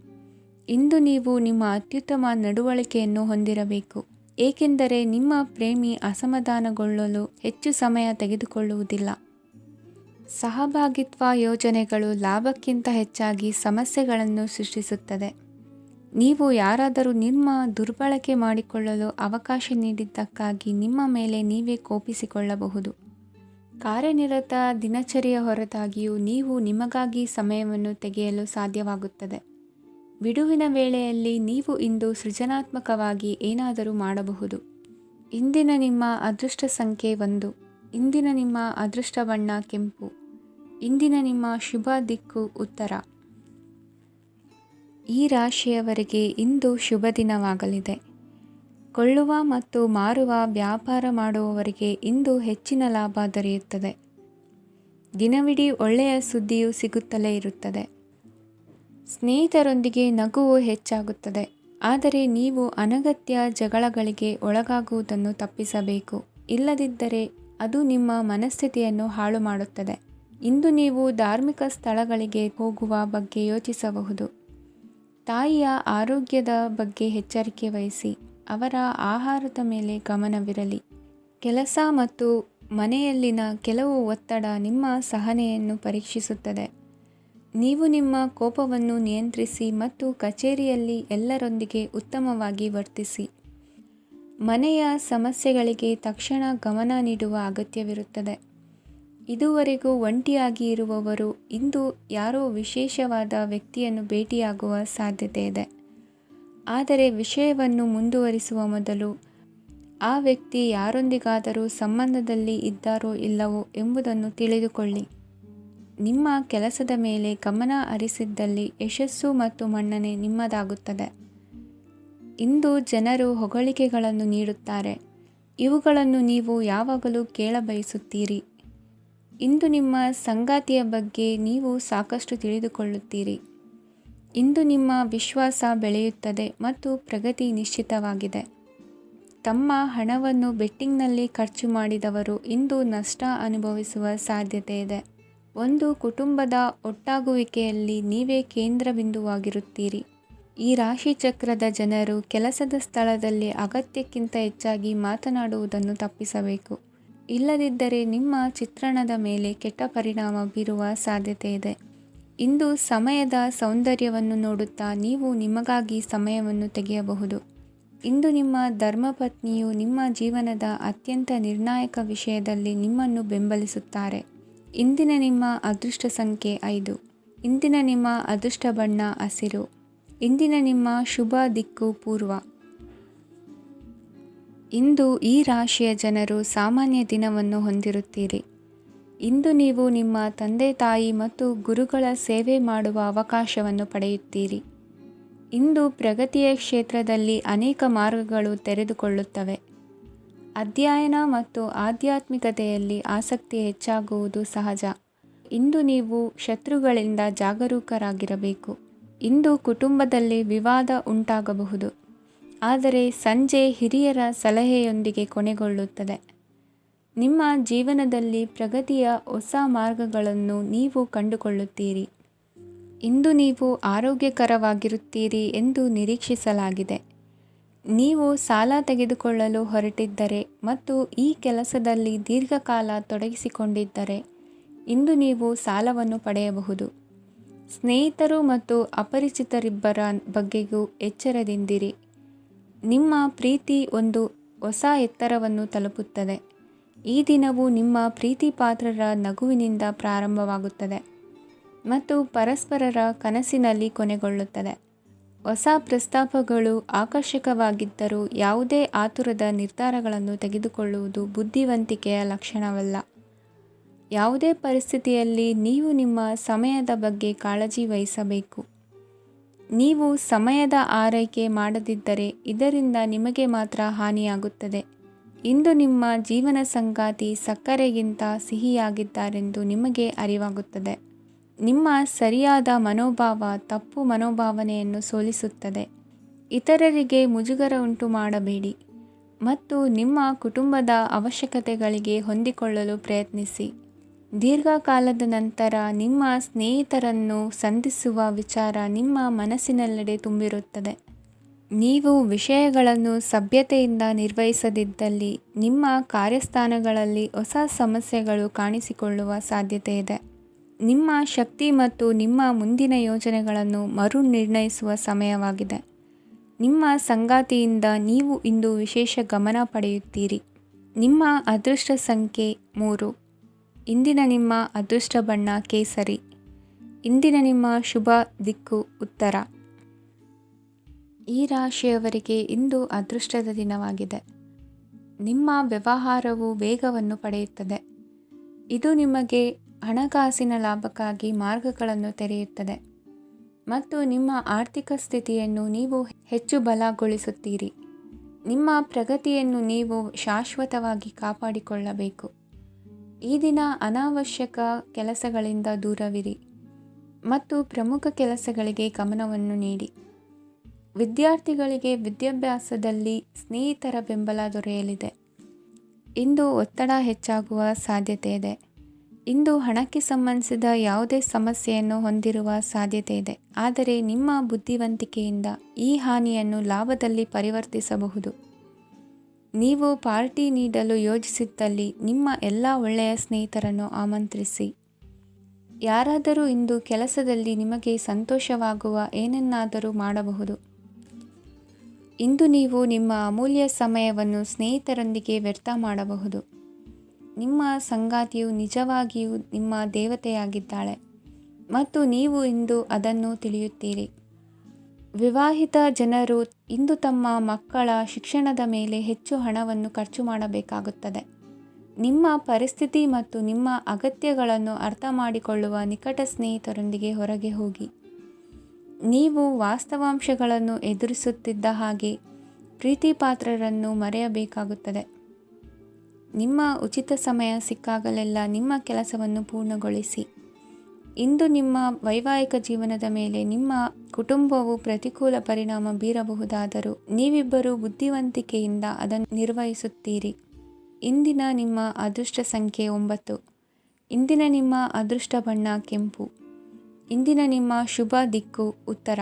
Speaker 1: ಇಂದು ನೀವು ನಿಮ್ಮ ಅತ್ಯುತ್ತಮ ನಡವಳಿಕೆಯನ್ನು ಹೊಂದಿರಬೇಕು, ಏಕೆಂದರೆ ನಿಮ್ಮ ಪ್ರೇಮಿ ಅಸಮಾಧಾನಗೊಳ್ಳಲು ಹೆಚ್ಚು ಸಮಯ ತೆಗೆದುಕೊಳ್ಳುವುದಿಲ್ಲ. ಸಹಭಾಗಿತ್ವ ಯೋಜನೆಗಳು ಲಾಭಕ್ಕಿಂತ ಹೆಚ್ಚಾಗಿ ಸಮಸ್ಯೆಗಳನ್ನು ಸೃಷ್ಟಿಸುತ್ತದೆ. ನೀವು ಯಾರಾದರೂ ನಿಮ್ಮ ದುರ್ಬಳಕೆ ಮಾಡಿಕೊಳ್ಳಲು ಅವಕಾಶ ನೀಡಿದ್ದಕ್ಕಾಗಿ ನಿಮ್ಮ ಮೇಲೆ ನೀವೇ ಕೋಪಿಸಿಕೊಳ್ಳಬಹುದು. ಕಾರ್ಯನಿರತ ದಿನಚರಿಯ ಹೊರತಾಗಿಯೂ ನೀವು ನಿಮಗಾಗಿ ಸಮಯವನ್ನು ತೆಗೆಯಲು ಸಾಧ್ಯವಾಗುತ್ತದೆ. ಬಿಡುವಿನ ವೇಳೆಯಲ್ಲಿ ನೀವು ಇಂದು ಸೃಜನಾತ್ಮಕವಾಗಿ ಏನಾದರೂ ಮಾಡಬಹುದು. ಇಂದಿನ ನಿಮ್ಮ ಅದೃಷ್ಟ ಸಂಖ್ಯೆ 1. ಇಂದಿನ ನಿಮ್ಮ ಅದೃಷ್ಟ ಬಣ್ಣ ಕೆಂಪು. ಇಂದಿನ ನಿಮ್ಮ ಶುಭ ದಿಕ್ಕು ಉತ್ತರ. ಈ ರಾಶಿಯವರಿಗೆ ಇಂದು ಶುಭ ದಿನವಾಗಲಿದೆ. ಕೊಳ್ಳುವ ಮತ್ತು ಮಾರುವ ವ್ಯಾಪಾರ ಮಾಡುವವರಿಗೆ ಇಂದು ಹೆಚ್ಚಿನ ಲಾಭ ದೊರೆಯುತ್ತದೆ. ದಿನವಿಡೀ ಒಳ್ಳೆಯ ಸುದ್ದಿಯು ಸಿಗುತ್ತಲೇ ಇರುತ್ತದೆ. ಸ್ನೇಹಿತರೊಂದಿಗೆ ನಗುವು ಹೆಚ್ಚಾಗುತ್ತದೆ, ಆದರೆ ನೀವು ಅನಗತ್ಯ ಜಗಳಗಳಿಗೆ ಒಳಗಾಗುವುದನ್ನು ತಪ್ಪಿಸಬೇಕು. ಇಲ್ಲದಿದ್ದರೆ ಅದು ನಿಮ್ಮ ಮನಸ್ಥಿತಿಯನ್ನು ಹಾಳು ಮಾಡುತ್ತದೆ. ಇಂದು ನೀವು ಧಾರ್ಮಿಕ ಸ್ಥಳಗಳಿಗೆ ಹೋಗುವ ಬಗ್ಗೆ ಯೋಚಿಸಬಹುದು. ತಾಯಿಯ ಆರೋಗ್ಯದ ಬಗ್ಗೆ ಎಚ್ಚರಿಕೆ ವಹಿಸಿ. ಅವರ ಆಹಾರದ ಮೇಲೆ ಗಮನವಿರಲಿ. ಕೆಲಸ ಮತ್ತು ಮನೆಯಲ್ಲಿನ ಕೆಲವು ಒತ್ತಡ ನಿಮ್ಮ ಸಹನೆಯನ್ನು ಪರೀಕ್ಷಿಸುತ್ತದೆ. ನೀವು ನಿಮ್ಮ ಕೋಪವನ್ನು ನಿಯಂತ್ರಿಸಿ ಮತ್ತು ಕಚೇರಿಯಲ್ಲಿ ಎಲ್ಲರೊಂದಿಗೆ ಉತ್ತಮವಾಗಿ ವರ್ತಿಸಿ. ಮನೆಯ ಸಮಸ್ಯೆಗಳಿಗೆ ತಕ್ಷಣ ಗಮನ ನೀಡುವ ಅಗತ್ಯವಿರುತ್ತದೆ. ಇದುವರೆಗೂ ಒಂಟಿಯಾಗಿ ಇರುವವರು ಇಂದು ಯಾರೋ ವಿಶೇಷವಾದ ವ್ಯಕ್ತಿಯನ್ನು ಭೇಟಿಯಾಗುವ ಸಾಧ್ಯತೆ ಇದೆ. ಆದರೆ ವಿಷಯವನ್ನು ಮುಂದುವರಿಸುವ ಮೊದಲು ಆ ವ್ಯಕ್ತಿ ಯಾರೊಂದಿಗಾದರೂ ಸಂಬಂಧದಲ್ಲಿ ಇದ್ದಾರೋ ಇಲ್ಲವೋ ಎಂಬುದನ್ನು ತಿಳಿದುಕೊಳ್ಳಿ. ನಿಮ್ಮ ಕೆಲಸದ ಮೇಲೆ ಗಮನ ಹರಿಸಿದ್ದಲ್ಲಿ ಯಶಸ್ಸು ಮತ್ತು ಮನ್ನಣೆ ನಿಮ್ಮದಾಗುತ್ತದೆ. ಇಂದು ಜನರು ಹೊಗಳಿಕೆಗಳನ್ನು ನೀಡುತ್ತಾರೆ. ಇವುಗಳನ್ನು ನೀವು ಯಾವಾಗಲೂ ಕೇಳಬಯಸುತ್ತೀರಿ. ಇಂದು ನಿಮ್ಮ ಸಂಗಾತಿಯ ಬಗ್ಗೆ ನೀವು ಸಾಕಷ್ಟು ತಿಳಿದುಕೊಳ್ಳುತ್ತೀರಿ. ಇಂದು ನಿಮ್ಮ ವಿಶ್ವಾಸ ಬೆಳೆಯುತ್ತದೆ ಮತ್ತು ಪ್ರಗತಿ ನಿಶ್ಚಿತವಾಗಿದೆ. ತಮ್ಮ ಹಣವನ್ನು ಬೆಟ್ಟಿಂಗ್ನಲ್ಲಿ ಖರ್ಚು ಮಾಡಿದವರು ಇಂದು ನಷ್ಟ ಅನುಭವಿಸುವ ಸಾಧ್ಯತೆ ಇದೆ. ಒಂದು ಕುಟುಂಬದ ಒಟ್ಟಾಗುವಿಕೆಯಲ್ಲಿ ನೀವೇ ಕೇಂದ್ರ ಬಿಂದುವಾಗಿರುತ್ತೀರಿ. ಈ ರಾಶಿ ಚಕ್ರದ ಜನರು ಕೆಲಸದ ಸ್ಥಳದಲ್ಲಿ ಅಗತ್ಯಕ್ಕಿಂತ ಹೆಚ್ಚಾಗಿ ಮಾತನಾಡುವುದನ್ನು ತಪ್ಪಿಸಬೇಕು. ಇಲ್ಲದಿದ್ದರೆ ನಿಮ್ಮ ಚಿತ್ರಣದ ಮೇಲೆ ಕೆಟ್ಟ ಪರಿಣಾಮ ಬೀರುವ ಸಾಧ್ಯತೆ ಇದೆ. ಇಂದು ಸಮಯದ ಸೌಂದರ್ಯವನ್ನು ನೋಡುತ್ತಾ ನೀವು ನಿಮಗಾಗಿ ಸಮಯವನ್ನು ತೆಗೆಯಬಹುದು. ಇಂದು ನಿಮ್ಮ ಧರ್ಮಪತ್ನಿಯು ನಿಮ್ಮ ಜೀವನದ ಅತ್ಯಂತ ನಿರ್ಣಾಯಕ ವಿಷಯದಲ್ಲಿ ನಿಮ್ಮನ್ನು ಬೆಂಬಲಿಸುತ್ತಾರೆ. ಇಂದಿನ ನಿಮ್ಮ ಅದೃಷ್ಟ ಸಂಖ್ಯೆ 5. ಇಂದಿನ ನಿಮ್ಮ ಅದೃಷ್ಟ ಬಣ್ಣ ಹಸಿರು. ಇಂದಿನ ನಿಮ್ಮ ಶುಭ ದಿಕ್ಕು ಪೂರ್ವ. ಇಂದು ಈ ರಾಶಿಯ ಜನರು ಸಾಮಾನ್ಯ ದಿನವನ್ನು ಹೊಂದಿರುತ್ತೀರಿ. ಇಂದು ನೀವು ನಿಮ್ಮ ತಂದೆ ತಾಯಿ ಮತ್ತು ಗುರುಗಳ ಸೇವೆ ಮಾಡುವ ಅವಕಾಶವನ್ನು ಪಡೆಯುತ್ತೀರಿ. ಇಂದು ಪ್ರಗತಿಯ ಕ್ಷೇತ್ರದಲ್ಲಿ ಅನೇಕ ಮಾರ್ಗಗಳು ತೆರೆದುಕೊಳ್ಳುತ್ತವೆ. ಅಧ್ಯಯನ ಮತ್ತು ಆಧ್ಯಾತ್ಮಿಕತೆಯಲ್ಲಿ ಆಸಕ್ತಿ ಹೆಚ್ಚಾಗುವುದು ಸಹಜ. ಇಂದು ನೀವು ಶತ್ರುಗಳಿಂದ ಜಾಗರೂಕರಾಗಿರಬೇಕು. ಇಂದು ಕುಟುಂಬದಲ್ಲಿ ವಿವಾದ ಉಂಟಾಗಬಹುದು, ಆದರೆ ಸಂಜೆ ಹಿರಿಯರ ಸಲಹೆಯೊಂದಿಗೆ ಕೊನೆಗೊಳ್ಳುತ್ತದೆ. ನಿಮ್ಮ ಜೀವನದಲ್ಲಿ ಪ್ರಗತಿಯ ಹೊಸ ಮಾರ್ಗಗಳನ್ನು ನೀವು ಕಂಡುಕೊಳ್ಳುತ್ತೀರಿ. ಇಂದು ನೀವು ಆರೋಗ್ಯಕರವಾಗಿರುತ್ತೀರಿ ಎಂದು ನಿರೀಕ್ಷಿಸಲಾಗಿದೆ. ನೀವು ಸಾಲ ತೆಗೆದುಕೊಳ್ಳಲು ಹೊರಟಿದ್ದರೆ ಮತ್ತು ಈ ಕೆಲಸದಲ್ಲಿ ದೀರ್ಘಕಾಲ ತೊಡಗಿಸಿಕೊಂಡಿದ್ದರೆ ಇಂದು ನೀವು ಸಾಲವನ್ನು ಪಡೆಯಬಹುದು. ಸ್ನೇಹಿತರು ಮತ್ತು ಅಪರಿಚಿತರಿಬ್ಬರ ಬಗ್ಗೆಯೂ ಎಚ್ಚರದಿಂದಿರಿ. ನಿಮ್ಮ ಪ್ರೀತಿ ಒಂದು ಹೊಸ ಎತ್ತರವನ್ನು ತಲುಪುತ್ತದೆ. ಈ ದಿನವು ನಿಮ್ಮ ಪ್ರೀತಿಪಾತ್ರರ ನಗುವಿನಿಂದ ಪ್ರಾರಂಭವಾಗುತ್ತದೆ ಮತ್ತು ಪರಸ್ಪರರ ಕನಸಿನಲ್ಲಿ ಕೊನೆಗೊಳ್ಳುತ್ತದೆ. ಹೊಸ ಪ್ರಸ್ತಾಪಗಳು ಆಕರ್ಷಕವಾಗಿದ್ದರೂ ಯಾವುದೇ ಆತುರದ ನಿರ್ಧಾರಗಳನ್ನು ತೆಗೆದುಕೊಳ್ಳುವುದು ಬುದ್ಧಿವಂತಿಕೆಯ ಲಕ್ಷಣವಲ್ಲ. ಯಾವುದೇ ಪರಿಸ್ಥಿತಿಯಲ್ಲಿ ನೀವು ನಿಮ್ಮ ಸಮಯದ ಬಗ್ಗೆ ಕಾಳಜಿ ವಹಿಸಬೇಕು. ನೀವು ಸಮಯದ ಆರೈಕೆ ಮಾಡದಿದ್ದರೆ ಇದರಿಂದ ನಿಮಗೆ ಮಾತ್ರ ಹಾನಿಯಾಗುತ್ತದೆ. ಇಂದು ನಿಮ್ಮ ಜೀವನ ಸಂಗಾತಿ ಸಕ್ಕರೆಗಿಂತ ಸಿಹಿಯಾಗಿದ್ದಾರೆಂದು ನಿಮಗೆ ಅರಿವಾಗುತ್ತದೆ. ನಿಮ್ಮ ಸರಿಯಾದ ಮನೋಭಾವ ತಪ್ಪು ಮನೋಭಾವನೆಯನ್ನು ಸೋಲಿಸುತ್ತದೆ. ಇತರರಿಗೆ ಮುಜುಗರ ಉಂಟು ಮಾಡಬೇಡಿ ಮತ್ತು ನಿಮ್ಮ ಕುಟುಂಬದ ಅವಶ್ಯಕತೆಗಳಿಗೆ ಹೊಂದಿಕೊಳ್ಳಲು ಪ್ರಯತ್ನಿಸಿ. ದೀರ್ಘಕಾಲದ ನಂತರ ನಿಮ್ಮ ಸ್ನೇಹಿತರನ್ನು ಸಂಧಿಸುವ ವಿಚಾರ ನಿಮ್ಮ ಮನಸ್ಸಿನೆಲ್ಲೆಡೆ ತುಂಬಿರುತ್ತದೆ. ನೀವು ವಿಷಯಗಳನ್ನು ಸಭ್ಯತೆಯಿಂದ ನಿರ್ವಹಿಸದಿದ್ದಲ್ಲಿ ನಿಮ್ಮ ಕಾರ್ಯಸ್ಥಾನಗಳಲ್ಲಿ ಹೊಸ ಸಮಸ್ಯೆಗಳು ಕಾಣಿಸಿಕೊಳ್ಳುವ ಸಾಧ್ಯತೆ ಇದೆ. ನಿಮ್ಮ ಶಕ್ತಿ ಮತ್ತು ನಿಮ್ಮ ಮುಂದಿನ ಯೋಜನೆಗಳನ್ನು ಮರುನಿರ್ಣಯಿಸುವ ಸಮಯವಾಗಿದೆ. ನಿಮ್ಮ ಸಂಗಾತಿಯಿಂದ ನೀವು ಇಂದು ವಿಶೇಷ ಗಮನ ಪಡೆಯುತ್ತೀರಿ. ನಿಮ್ಮ ಅದೃಷ್ಟ ಸಂಖ್ಯೆ 3. ಇಂದಿನ ನಿಮ್ಮ ಅದೃಷ್ಟ ಬಣ್ಣ ಕೇಸರಿ. ಇಂದಿನ ನಿಮ್ಮ ಶುಭ ದಿಕ್ಕು ಉತ್ತರ. ಈ ರಾಶಿಯವರಿಗೆ ಇಂದು ಅದೃಷ್ಟದ ದಿನವಾಗಿದೆ. ನಿಮ್ಮ ವ್ಯವಹಾರವು ವೇಗವನ್ನು ಪಡೆಯುತ್ತದೆ. ಇದು ನಿಮಗೆ ಹಣಕಾಸಿನ ಲಾಭಕ್ಕಾಗಿ ಮಾರ್ಗಗಳನ್ನು ತೆರೆಯುತ್ತದೆ ಮತ್ತು ನಿಮ್ಮ ಆರ್ಥಿಕ ಸ್ಥಿತಿಯನ್ನು ನೀವು ಹೆಚ್ಚು ಬಲಗೊಳಿಸುತ್ತೀರಿ. ನಿಮ್ಮ ಪ್ರಗತಿಯನ್ನು ನೀವು ಶಾಶ್ವತವಾಗಿ ಕಾಪಾಡಿಕೊಳ್ಳಬೇಕು. ಈ ದಿನ ಅನಾವಶ್ಯಕ ಕೆಲಸಗಳಿಂದ ದೂರವಿರಿ ಮತ್ತು ಪ್ರಮುಖ ಕೆಲಸಗಳಿಗೆ ಗಮನವನ್ನು ನೀಡಿ. ವಿದ್ಯಾರ್ಥಿಗಳಿಗೆ ವಿದ್ಯಾಭ್ಯಾಸದಲ್ಲಿ ಸ್ನೇಹಿತರ ಬೆಂಬಲ ದೊರೆಯಲಿದೆ. ಇಂದು ಒತ್ತಡ ಹೆಚ್ಚಾಗುವ ಸಾಧ್ಯತೆ ಇದೆ. ಇಂದು ಹಣಕ್ಕೆ ಸಂಬಂಧಿಸಿದ ಯಾವುದೇ ಸಮಸ್ಯೆಯನ್ನು ಹೊಂದಿರುವ ಸಾಧ್ಯತೆ ಇದೆ, ಆದರೆ ನಿಮ್ಮ ಬುದ್ಧಿವಂತಿಕೆಯಿಂದ ಈ ಹಾನಿಯನ್ನು ಲಾಭದಲ್ಲಿ ಪರಿವರ್ತಿಸಬಹುದು. ನೀವು ಪಾರ್ಟಿ ನೀಡಲು ಯೋಜಿಸಿದ್ದಲ್ಲಿ ನಿಮ್ಮ ಎಲ್ಲ ಒಳ್ಳೆಯ ಸ್ನೇಹಿತರನ್ನು ಆಮಂತ್ರಿಸಿ. ಯಾರಾದರೂ ಇಂದು ಕೆಲಸದಲ್ಲಿ ನಿಮಗೆ ಸಂತೋಷವಾಗುವ ಏನನ್ನಾದರೂ ಮಾಡಬಹುದು. ಇಂದು ನೀವು ನಿಮ್ಮ ಅಮೂಲ್ಯ ಸಮಯವನ್ನು ಸ್ನೇಹಿತರೊಂದಿಗೆ ವ್ಯರ್ಥ ಮಾಡಬಹುದು. ನಿಮ್ಮ ಸಂಗಾತಿಯು ನಿಜವಾಗಿಯೂ ನಿಮ್ಮ ದೇವತೆಯಾಗಿದ್ದಾಳೆ ಮತ್ತು ನೀವು ಇಂದು ಅದನ್ನು ತಿಳಿಯುತ್ತೀರಿ. ವಿವಾಹಿತ ಜನರು ಇಂದು ತಮ್ಮ ಮಕ್ಕಳ ಶಿಕ್ಷಣದ ಮೇಲೆ ಹೆಚ್ಚು ಹಣವನ್ನು ಖರ್ಚು ಮಾಡಬೇಕಾಗುತ್ತದೆ. ನಿಮ್ಮ ಪರಿಸ್ಥಿತಿ ಮತ್ತು ನಿಮ್ಮ ಅಗತ್ಯಗಳನ್ನು ಅರ್ಥ ಮಾಡಿಕೊಳ್ಳುವ ನಿಕಟ ಸ್ನೇಹಿತರೊಂದಿಗೆ ಹೊರಗೆ ಹೋಗಿ. ನೀವು ವಾಸ್ತವಾಂಶಗಳನ್ನು ಎದುರಿಸುತ್ತಿದ್ದ ಹಾಗೆ ಪ್ರೀತಿಪಾತ್ರರನ್ನು ಮರೆಯಬೇಕಾಗುತ್ತದೆ. ನಿಮ್ಮ ಉಚಿತ ಸಮಯ ಸಿಕ್ಕಾಗಲೆಲ್ಲ ನಿಮ್ಮ ಕೆಲಸವನ್ನು ಪೂರ್ಣಗೊಳಿಸಿ. ಇಂದು ನಿಮ್ಮ ವೈವಾಹಿಕ ಜೀವನದ ಮೇಲೆ ನಿಮ್ಮ ಕುಟುಂಬವು ಪ್ರತಿಕೂಲ ಪರಿಣಾಮ ಬೀರಬಹುದಾದರೂ ನೀವಿಬ್ಬರು ಬುದ್ಧಿವಂತಿಕೆಯಿಂದ ಅದನ್ನು ನಿರ್ವಹಿಸುತ್ತೀರಿ. ಇಂದಿನ ನಿಮ್ಮ ಅದೃಷ್ಟ ಸಂಖ್ಯೆ 9. ಇಂದಿನ ನಿಮ್ಮ ಅದೃಷ್ಟ ಬಣ್ಣ ಕೆಂಪು. ಇಂದಿನ ನಿಮ್ಮ ಶುಭ ದಿಕ್ಕು ಉತ್ತರ.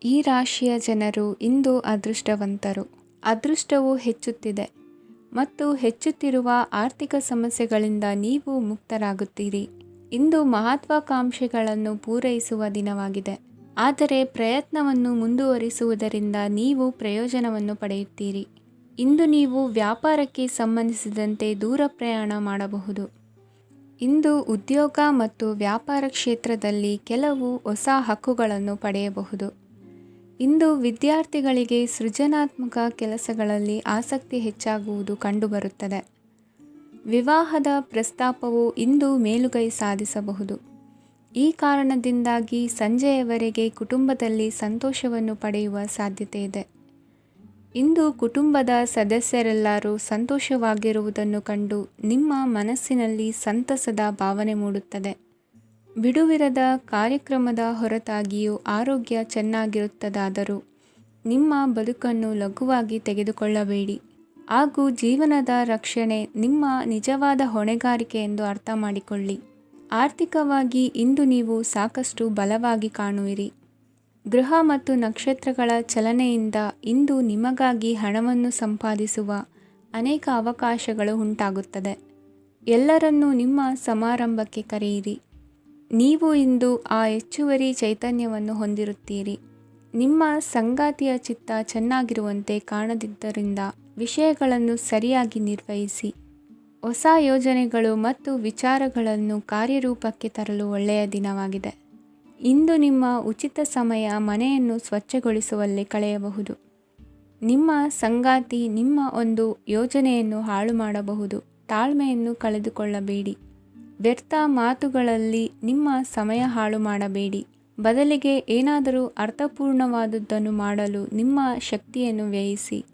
Speaker 1: ಈ ರಾಶಿಯ ಜನರು ಇಂದು ಅದೃಷ್ಟವಂತರು. ಅದೃಷ್ಟವು ಹೆಚ್ಚುತ್ತಿದೆ ಮತ್ತು ಹೆಚ್ಚುತ್ತಿರುವ ಆರ್ಥಿಕ ಸಮಸ್ಯೆಗಳಿಂದ ನೀವು ಮುಕ್ತರಾಗುತ್ತೀರಿ. ಇಂದು ಮಹತ್ವಾಕಾಂಕ್ಷೆಗಳನ್ನು ಪೂರೈಸುವ ದಿನವಾಗಿದೆ, ಆದರೆ ಪ್ರಯತ್ನವನ್ನು ಮುಂದುವರಿಸುವುದರಿಂದ ನೀವು ಪ್ರಯೋಜನವನ್ನು ಪಡೆಯುತ್ತೀರಿ. ಇಂದು ನೀವು ವ್ಯಾಪಾರಕ್ಕೆ ಸಂಬಂಧಿಸಿದಂತೆ ದೂರ ಪ್ರಯಾಣ ಮಾಡಬಹುದು. ಇಂದು ಉದ್ಯೋಗ ಮತ್ತು ವ್ಯಾಪಾರ ಕ್ಷೇತ್ರದಲ್ಲಿ ಕೆಲವು ಹೊಸ ಹಕ್ಕುಗಳನ್ನು ಪಡೆಯಬಹುದು. ಇಂದು ವಿದ್ಯಾರ್ಥಿಗಳಿಗೆ ಸೃಜನಾತ್ಮಕ ಕೆಲಸಗಳಲ್ಲಿ ಆಸಕ್ತಿ ಹೆಚ್ಚಾಗುವುದು ಕಂಡುಬರುತ್ತದೆ. ವಿವಾಹದ ಪ್ರಸ್ತಾಪವು ಇಂದು ಮೇಲುಗೈ ಸಾಧಿಸಬಹುದು. ಈ ಕಾರಣದಿಂದಾಗಿ ಸಂಜೆಯವರೆಗೆ ಕುಟುಂಬದಲ್ಲಿ ಸಂತೋಷವನ್ನು ಪಡೆಯುವ ಸಾಧ್ಯತೆ ಇದೆ. ಇಂದು ಕುಟುಂಬದ ಸದಸ್ಯರೆಲ್ಲರೂ ಸಂತೋಷವಾಗಿರುವುದನ್ನು ಕಂಡು ನಿಮ್ಮ ಮನಸ್ಸಿನಲ್ಲಿ ಸಂತಸದ ಭಾವನೆ ಮೂಡುತ್ತದೆ. ಬಿಡುವಿರದ ಕಾರ್ಯಕ್ರಮದ ಹೊರತಾಗಿಯೂ ಆರೋಗ್ಯ ಚೆನ್ನಾಗಿರುತ್ತದಾದರೂ ನಿಮ್ಮ ಬದುಕನ್ನು ಲಘುವಾಗಿ ತೆಗೆದುಕೊಳ್ಳಬೇಡಿ ಹಾಗೂ ಜೀವನದ ರಕ್ಷಣೆ ನಿಮ್ಮ ನಿಜವಾದ ಹೊಣೆಗಾರಿಕೆ ಎಂದು ಅರ್ಥ ಮಾಡಿಕೊಳ್ಳಿ. ಆರ್ಥಿಕವಾಗಿ ಇಂದು ನೀವು ಸಾಕಷ್ಟು ಬಲವಾಗಿ ಕಾಣುವಿರಿ. ಗ್ರಹ ಮತ್ತು ನಕ್ಷತ್ರಗಳ ಚಲನೆಯಿಂದ ಇಂದು ನಿಮಗಾಗಿ ಹಣವನ್ನು ಸಂಪಾದಿಸುವ ಅನೇಕ ಅವಕಾಶಗಳು ಉಂಟಾಗುತ್ತದೆ. ಎಲ್ಲರನ್ನೂ ನಿಮ್ಮ ಸಮಾರಂಭಕ್ಕೆ ಕರೆಯಿರಿ. ನೀವು ಇಂದು ಆ ಹೆಚ್ಚುವರಿ ಚೈತನ್ಯವನ್ನು ಹೊಂದಿರುತ್ತೀರಿ. ನಿಮ್ಮ ಸಂಗಾತಿಯ ಚಿತ್ತ ಚೆನ್ನಾಗಿರುವಂತೆ ಕಾಣದಿದ್ದರಿಂದ ವಿಷಯಗಳನ್ನು ಸರಿಯಾಗಿ ನಿರ್ವಹಿಸಿ. ಹೊಸ ಯೋಜನೆಗಳು ಮತ್ತು ವಿಚಾರಗಳನ್ನು ಕಾರ್ಯರೂಪಕ್ಕೆ ತರಲು ಒಳ್ಳೆಯ ದಿನವಾಗಿದೆ. ಇಂದು ನಿಮ್ಮ ಉಚಿತ ಸಮಯ ಮನೆಯನ್ನು ಸ್ವಚ್ಛಗೊಳಿಸುವಲ್ಲಿ ಕಳೆಯಬಹುದು. ನಿಮ್ಮ ಸಂಗಾತಿ ನಿಮ್ಮ ಒಂದು ಯೋಜನೆಯನ್ನು ಹಾಳು ಮಾಡಬಹುದು. ತಾಳ್ಮೆಯನ್ನು ಕಳೆದುಕೊಳ್ಳಬೇಡಿ. ವ್ಯರ್ಥ ಮಾತುಗಳಲ್ಲಿ ನಿಮ್ಮ ಸಮಯ ಹಾಳು ಮಾಡಬೇಡಿ. ಬದಲಿಗೆ ಏನಾದರೂ ಅರ್ಥಪೂರ್ಣವಾದುದನ್ನು ಮಾಡಲು ನಿಮ್ಮ ಶಕ್ತಿಯನ್ನು ವ್ಯಯಿಸಿ.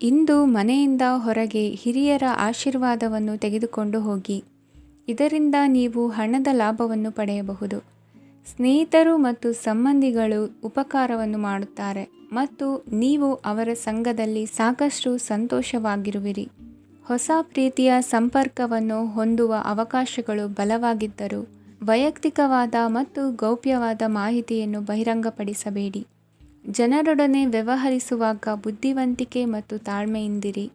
Speaker 1: ಇಂದು ಮನೆಯಿಂದ ಹೊರಗೆ ಹಿರಿಯರ ಆಶೀರ್ವಾದವನ್ನು ತೆಗೆದುಕೊಂಡು ಹೋಗಿ. ಇದರಿಂದ ನೀವು ಹಣದ ಲಾಭವನ್ನು ಪಡೆಯಬಹುದು. ಸ್ನೇಹಿತರು ಮತ್ತು ಸಂಬಂಧಿಗಳು ಉಪಕಾರವನ್ನು ಮಾಡುತ್ತಾರೆ ಮತ್ತು ನೀವು ಅವರ ಸಂಘದಲ್ಲಿ ಸಾಕಷ್ಟು ಸಂತೋಷವಾಗಿರುವಿರಿ. ಹೊಸ ಪ್ರೀತಿಯ ಸಂಪರ್ಕವನ್ನು ಹೊಂದುವ ಅವಕಾಶಗಳು ಬಲವಾಗಿದ್ದರೂ ವೈಯಕ್ತಿಕವಾದ ಮತ್ತು ಗೌಪ್ಯವಾದ ಮಾಹಿತಿಯನ್ನು ಬಹಿರಂಗಪಡಿಸಬೇಡಿ. ಜನರೊಡನೆ ವ್ಯವಹರಿಸುವಾಗ ಬುದ್ಧಿವಂತಿಕೆ ಮತ್ತು ತಾಳ್ಮೆಯಿಂದಿರಿ.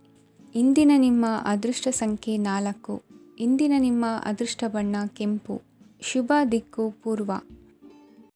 Speaker 1: ಇಂದಿನ ನಿಮ್ಮ ಅದೃಷ್ಟ ಸಂಖ್ಯೆ 4. ಇಂದಿನ ನಿಮ್ಮ ಅದೃಷ್ಟ ಬಣ್ಣ ಕೆಂಪು. ಶುಭ ದಿಕ್ಕು ಪೂರ್ವ.